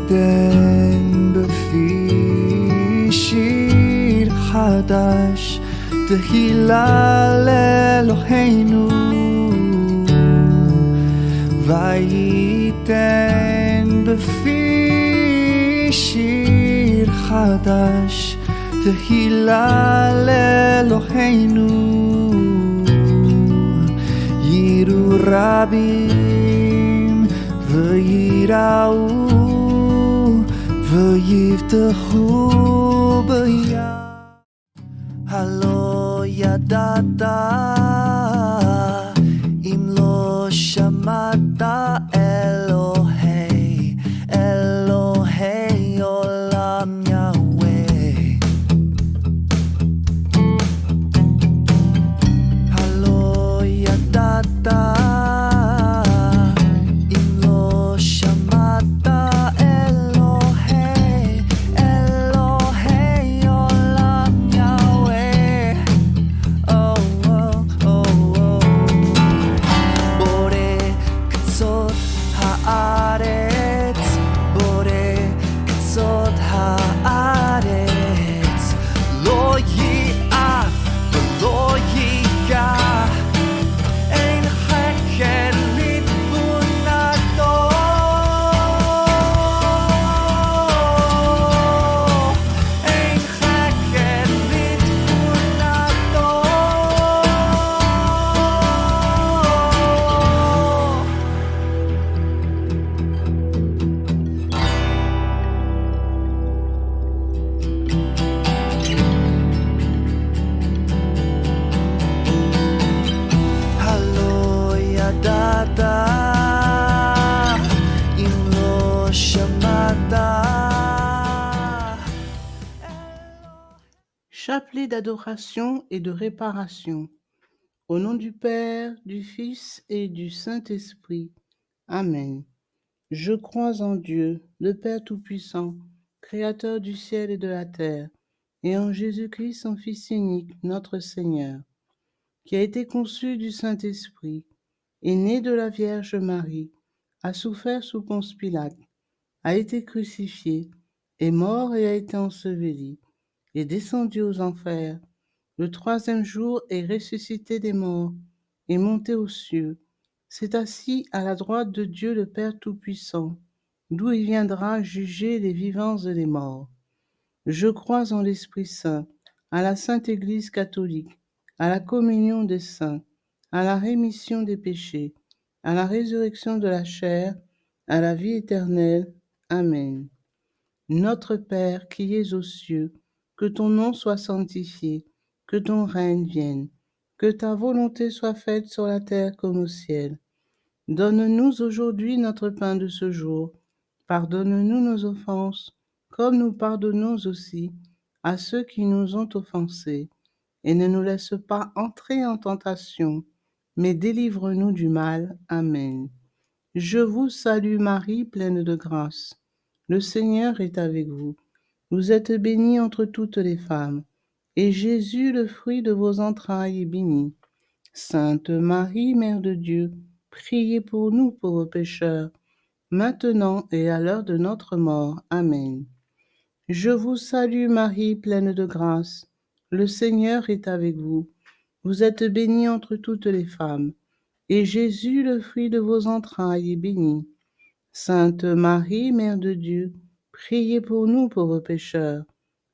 וייתן בפי שיר חדש תהילה לאלוהינו, וייתן בפי שיר חדש תהילה לאלוהינו, ייראו רבים וייראו ויבטחו בים. הלא ידעת אם לא שמעת אלוהי אלוהי עולם יהוה. הלא ידעת אם לא שמעת אלוהי אלוהי עולם יהוה. בורא קצות הארץ, בורא קצות הארץ, לא ייאף ולא ייגע, אין חקר לתבונתו, אין חקר לתבונתו. הלא ידעת אם לא שמעת. Chapelet d'adoration et de réparation. Au nom du Père, du Fils et du Saint-Esprit. Amen. Je crois en Dieu, le Père Tout-Puissant, Créateur du ciel et de la terre, et en Jésus-Christ, son Fils unique, notre Seigneur, qui a été conçu du Saint-Esprit, est né de la Vierge Marie, a souffert sous Ponce Pilate, a été crucifié, est mort et a été enseveli, est descendu aux enfers. Le troisième jour est ressuscité des morts, est monté aux cieux, s'est assis à la droite de Dieu le Père Tout-Puissant, d'où il viendra juger les vivants et les morts. Je crois en l'Esprit Saint, à la Sainte Église catholique, à la communion des saints, à la rémission des péchés, à la résurrection de la chair, à la vie éternelle. Amen. Notre Père qui es aux cieux, que ton nom soit sanctifié, que ton règne vienne, que ta volonté soit faite sur la terre comme au ciel. Donne-nous aujourd'hui notre pain de ce jour. Pardonne-nous nos offenses, comme nous pardonnons aussi à ceux qui nous ont offensés. Et ne nous laisse pas entrer en tentation, mais délivre-nous du mal. Amen. Je vous salue Marie, pleine de grâce. Le Seigneur est avec vous. Vous êtes bénie entre toutes les femmes, et Jésus, le fruit de vos entrailles, est béni. Sainte Marie, Mère de Dieu, priez pour nous pauvres pécheurs, maintenant et à l'heure de notre mort. Amen. Je vous salue Marie, pleine de grâce. Le Seigneur est avec vous. Vous êtes bénie entre toutes les femmes, et Jésus, le fruit de vos entrailles, est béni. Sainte Marie, Mère de Dieu, priez pour nous pauvres pécheurs,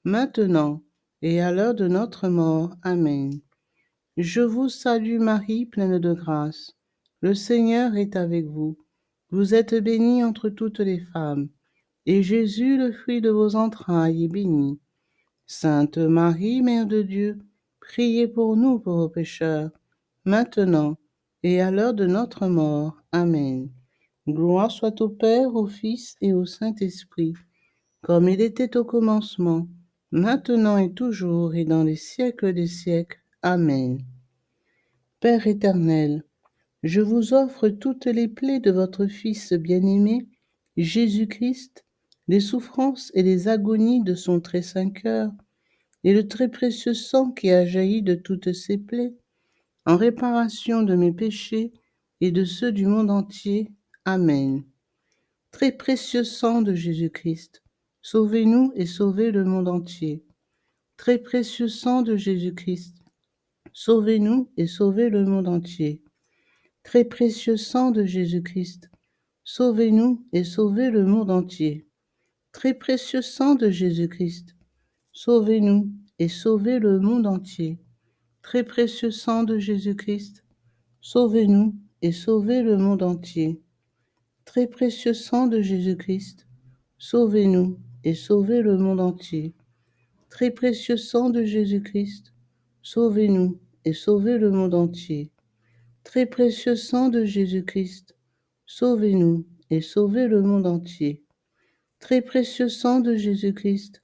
maintenant et à l'heure de notre mort. Amen. Je vous salue Marie, pleine de grâce. Le Seigneur est avec vous. Vous êtes bénie entre toutes les femmes, et Jésus, le fruit de vos entrailles, est béni. Sainte Marie, Mère de Dieu, priez pour nous pauvres pécheurs, maintenant et à l'heure de notre mort. Amen. Gloire soit au Père, au Fils et au Saint-Esprit, comme il était au commencement, maintenant et toujours et dans les siècles des siècles. Amen. Père éternel, je vous offre toutes les plaies de votre Fils bien-aimé, Jésus-Christ, les souffrances et les agonies de son très saint cœur, et le très précieux sang qui a jailli de toutes ses plaies, en réparation de mes péchés et de ceux du monde entier. Amen. Très précieux sang de Jésus-Christ, sauvez-nous et sauvez le monde entier. Très précieux sang de Jésus-Christ, sauvez-nous et sauvez le monde entier. Très précieux sang de Jésus-Christ, sauvez-nous et sauvez le monde entier. Très précieux sang de Jésus-Christ, sauvez-nous et sauvez le monde entier. Très précieux sang de Jésus-Christ, sauvez-nous et sauvez le monde entier. Très précieux sang de Jésus-Christ, sauvez-nous et sauvez le monde entier. Très précieux sang de Jésus-Christ, sauvez-nous et sauvez le monde entier. Très précieux sang de Jésus-Christ, sauvez-nous et sauvez le monde entier. Très précieux sang de Jésus-Christ,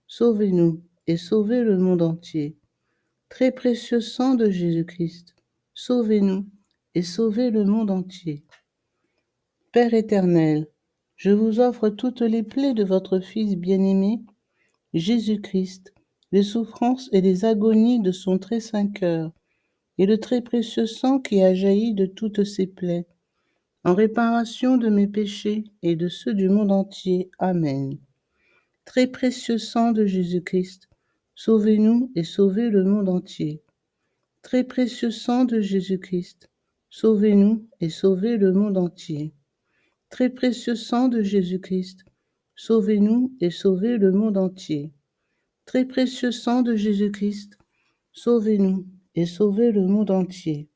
sauvez-nous et sauvez le monde entier. Très précieux sang de Jésus-Christ, sauvez-nous et sauvez le monde entier. Père éternel, je vous offre toutes les plaies de votre Fils bien-aimé, Jésus-Christ, les souffrances et les agonies de son très saint cœur, et le très précieux sang qui a jailli de toutes ses plaies, en réparation de mes péchés et de ceux du monde entier. Amen. Très précieux sang de Jésus-Christ, sauvez-nous et sauvez le monde entier. Très précieux sang de Jésus-Christ, sauvez-nous et sauvez le monde entier. Très précieux sang de Jésus-Christ, sauvez-nous et sauvez le monde entier. Très précieux sang de Jésus-Christ, sauvez-nous et sauvez le monde entier.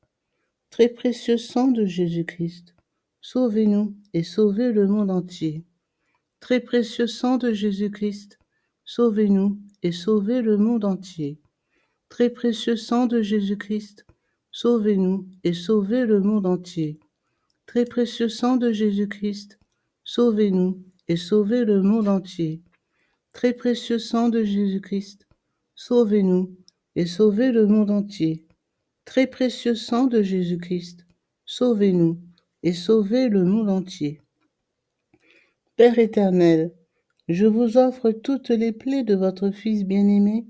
Très précieux sang de Jésus-Christ, sauvez-nous et sauvez le monde entier. Très précieux sang de Jésus-Christ, sauvez-nous et sauvez le monde entier. Très précieux sang de Jésus-Christ, sauvez-nous et sauvez le monde entier. Très précieux sang de Jésus-Christ, sauvez-nous et sauvez le monde entier. Très précieux sang de Jésus-Christ, sauvez-nous et sauvez le monde entier. Très précieux sang de Jésus-Christ, sauvez-nous et sauvez le monde entier. Père éternel, je vous offre toutes les plaies de votre Fils bien-aimé,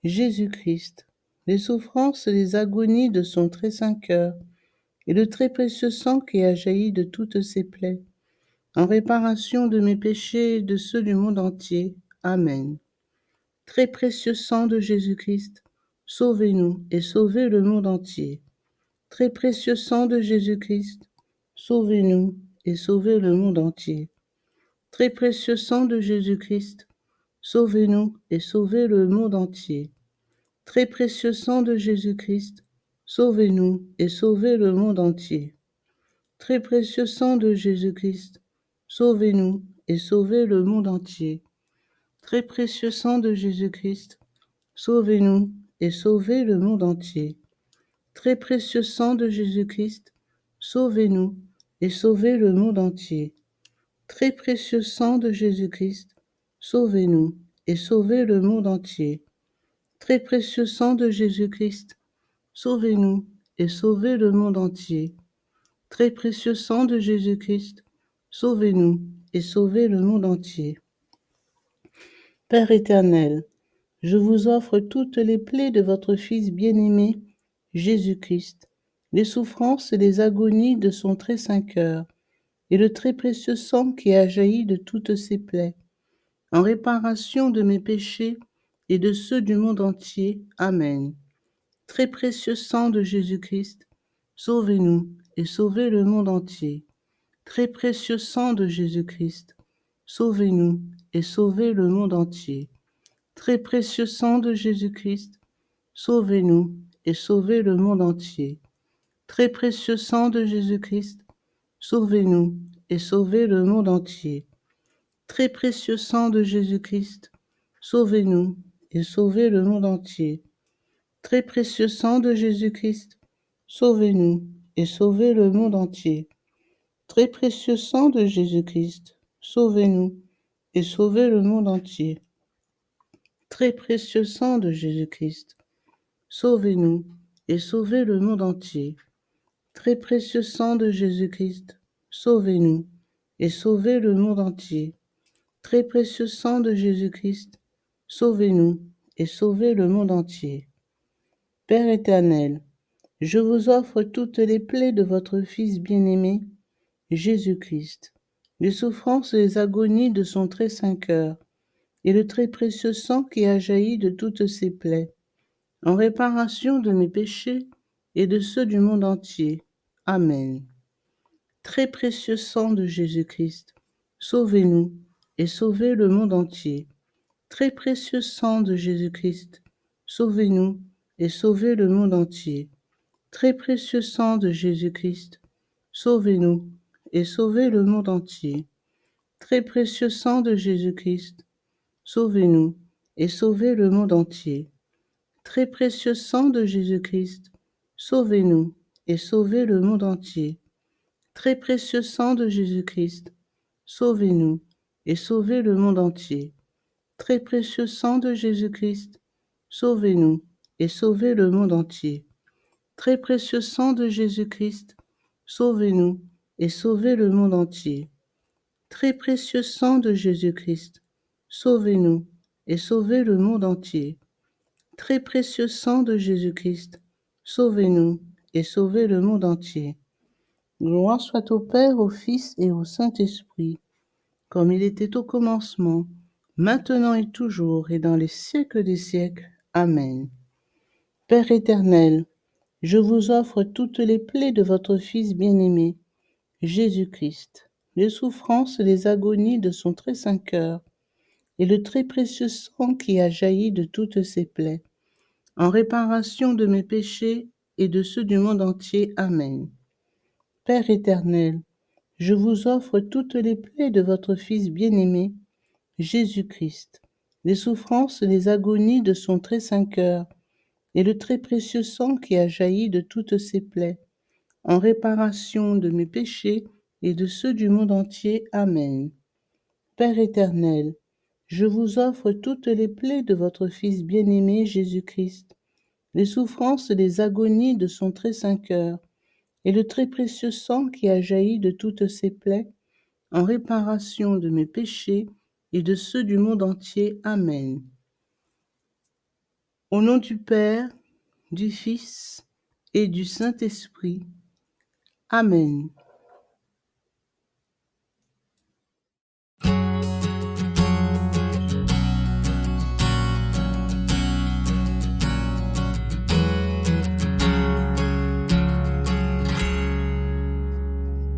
Jésus-Christ, les souffrances et les agonies de son très saint cœur, et le très précieux sang qui a jailli de toutes ses plaies, en réparation de mes péchés et de ceux du monde entier. Amen. Très précieux sang de Jésus-Christ, sauvez-nous et sauvez le monde entier. Très précieux sang de Jésus-Christ, sauvez-nous et sauvez le monde entier. Très précieux sang de Jésus-Christ, sauvez-nous et sauvez le monde entier. Très précieux sang de Jésus-Christ, sauvez-nous et sauvez le monde entier. Très précieux sang de Jésus-Christ, sauvez-nous et sauvez le monde entier. Très précieux sang de Jésus-Christ, sauvez-nous et sauvez le monde entier. Très précieux sang de Jésus-Christ, sauvez-nous et sauvez le monde entier. Très précieux sang de Jésus-Christ, sauvez-nous et sauvez le monde entier. Très précieux sang de Jésus-Christ, sauvez-nous et sauvez le monde entier. Très précieux sang de Jésus-Christ, sauvez-nous et sauvez le monde entier. Père éternel, je vous offre toutes les plaies de votre Fils bien-aimé, Jésus-Christ, les souffrances et les agonies de son très saint cœur, et le très précieux sang qui a jailli de toutes ses plaies, en réparation de mes péchés et de ceux du monde entier. Amen. Très précieux sang de Jésus-Christ, sauvez-nous et sauvez le monde entier. Très précieux sang de Jésus-Christ, sauvez-nous et sauvez le monde entier. Très précieux sang de Jésus-Christ, sauvez-nous et sauvez le monde entier. Très précieux sang de Jésus-Christ, sauvez-nous et sauvez le monde entier. Très précieux sang de Jésus-Christ, sauvez-nous et sauvez le monde entier. Très précieux sang de Jésus-Christ, sauvez-nous et sauvez le monde entier. Très précieux sang de Jésus-Christ, sauvez-nous et sauvez le monde entier. Très précieux sang de Jésus-Christ, sauvez-nous et sauvez le monde entier. Très précieux sang de Jésus-Christ, sauvez-nous et sauvez le monde entier. Très précieux sang de Jésus-Christ, sauvez-nous et sauvez le monde entier. Père éternel, je vous offre toutes les plaies de votre Fils bien-aimé, Jésus-Christ, les souffrances et les agonies de son très saint cœur, et le très précieux sang qui a jailli de toutes ses plaies, en réparation de mes péchés et de ceux du monde entier. Amen. Très précieux sang de Jésus-Christ, sauvez-nous et sauvez le monde entier. Très précieux sang de Jésus-Christ, sauvez-nous et sauvez le monde entier. Très précieux sang de Jésus-Christ, sauvez-nous et sauvez le monde entier. Très précieux sang de Jésus-Christ, sauvez-nous et sauvez le monde entier. Très précieux sang de Jésus-Christ, sauvez-nous et sauvez le monde entier. Très précieux sang de Jésus-Christ, sauvez-nous et sauvez le monde entier. Très précieux sang de Jésus-Christ, sauvez-nous et sauvez le monde entier. Très précieux sang de Jésus-Christ, sauvez-nous et sauvez le monde entier. Très précieux sang de Jésus-Christ, sauvez-nous et sauvez le monde entier. Très précieux sang de Jésus-Christ, sauvez-nous et sauvez le monde entier. Gloire soit au Père, au Fils et au Saint-Esprit, comme il était au commencement, maintenant et toujours, et dans les siècles des siècles. Amen. Père éternel, je vous offre toutes les plaies de votre Fils bien-aimé, Jésus-Christ, les souffrances et les agonies de son très saint cœur, et le très précieux sang qui a jailli de toutes ses plaies, en réparation de mes péchés et de ceux du monde entier. Amen. Père éternel, je vous offre toutes les plaies de votre Fils bien-aimé, Jésus-Christ, les souffrances et les agonies de son très saint cœur, et le très précieux sang qui a jailli de toutes ses plaies, en réparation de mes péchés et de ceux du monde entier. Amen. Père éternel, je vous offre toutes les plaies de votre Fils bien-aimé, Jésus-Christ, les souffrances et les agonies de son très saint cœur, et le très précieux sang qui a jailli de toutes ses plaies, en réparation de mes péchés et de ceux du monde entier. Amen. Au nom du Père, du Fils et du Saint-Esprit. Amen.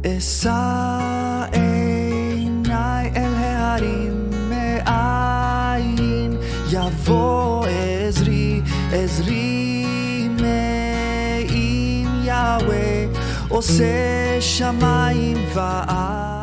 אשא עיניי אל ההרים מאין יבוא עזרי, עזרי מעם יהוה עושה שמיים וארץ.